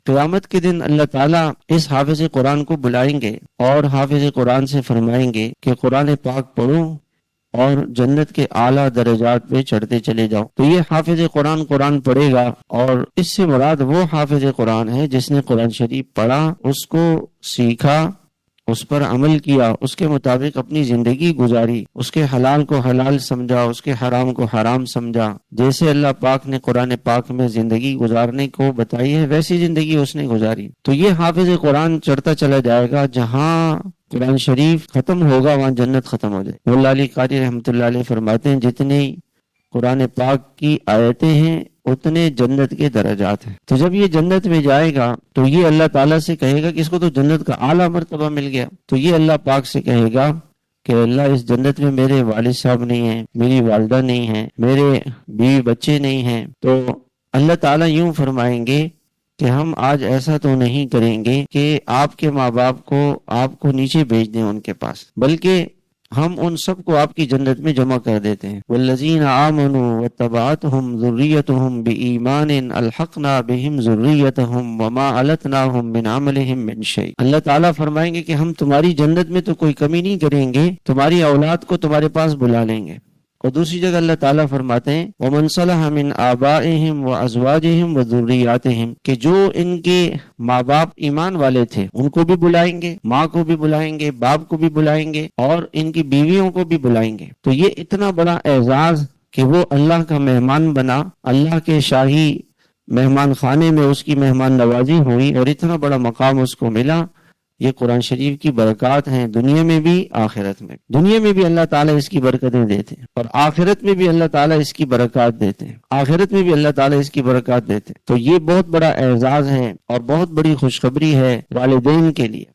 قیامت کے دن اللہ تعالیٰ اس حافظ قرآن کو بلائیں گے اور حافظ قرآن سے فرمائیں گے کہ قرآن پاک پڑھو اور جنت کے اعلیٰ درجات پہ چڑھتے چلے جاؤ۔ تو یہ حافظ قرآن پڑھے گا، اور اس سے مراد وہ حافظ قرآن ہے جس نے قرآن شریف پڑھا، اس کو سیکھا، اس پر عمل کیا، اس کے مطابق اپنی زندگی گزاری، اس کے حلال کو حلال سمجھا، اس کے حرام کو حرام سمجھا۔ جیسے اللہ پاک نے قرآن پاک میں زندگی گزارنے کو بتائی ہے ویسی زندگی اس نے گزاری، تو یہ حافظ قرآن چڑھتا چلا جائے گا۔ جہاں قرآن شریف ختم ہوگا وہاں جنت ختم ہو جائے۔ مولا علی قاری رحمۃ اللہ علیہ فرماتے ہیں جتنی قرآن پاک کی آیتیں ہیں اتنے جنت کے درجات ہیں۔ تو جب یہ جنت میں جائے گا تو یہ اللہ تعالیٰ سے کہے گا کہ اس کو تو جنت کا اعلیٰ مرتبہ مل گیا، تو یہ اللہ پاک سے کہے گا کہ اللہ اس جنت میں میرے والد صاحب نہیں ہیں، میری والدہ نہیں ہیں، میرے بیوی بچے نہیں ہیں۔ تو اللہ تعالیٰ یوں فرمائیں گے کہ ہم آج ایسا تو نہیں کریں گے کہ آپ کے ماں باپ کو آپ کو نیچے بھیج دیں ان کے پاس، بلکہ ہم ان سب کو آپ کی جنت میں جمع کر دیتے ہیں۔ والذین آمنوا واتبعتهم ذریتهم بإیمان الحقنا بهم ذریتهم وما علتناهم من عملهم من شیء۔ اللہ تعالیٰ فرمائیں گے کہ ہم تمہاری جنت میں تو کوئی کمی نہیں کریں گے، تمہاری اولاد کو تمہارے پاس بلا لیں گے۔ اور دوسری جگہ اللہ تعالیٰ فرماتے ہیں وَمَنْ صَلَحَ مِنْ آبَائِهِمْ وَأَزْوَاجِهِمْ وَذُرِّيَّاتِهِمْ، کہ جو ان کے ماں باپ ایمان والے تھے ان کو بھی بلائیں گے، ماں کو بھی بلائیں گے، باپ کو بھی بلائیں گے، اور ان کی بیویوں کو بھی بلائیں گے۔ تو یہ اتنا بڑا اعزاز کہ وہ اللہ کا مہمان بنا، اللہ کے شاہی مہمان خانے میں اس کی مہمان نوازی ہوئی اور اتنا بڑا مقام اس کو ملا۔ یہ قرآن شریف کی برکات ہیں، دنیا میں بھی آخرت میں۔ دنیا میں بھی اللہ تعالیٰ اس کی برکتیں دیتے ہیں اور آخرت میں بھی اللہ تعالیٰ اس کی برکات دیتے ہیں، آخرت میں بھی اللہ تعالیٰ اس کی برکات دیتے ہیں۔ تو یہ بہت بڑا اعزاز ہے اور بہت بڑی خوشخبری ہے والدین کے لیے۔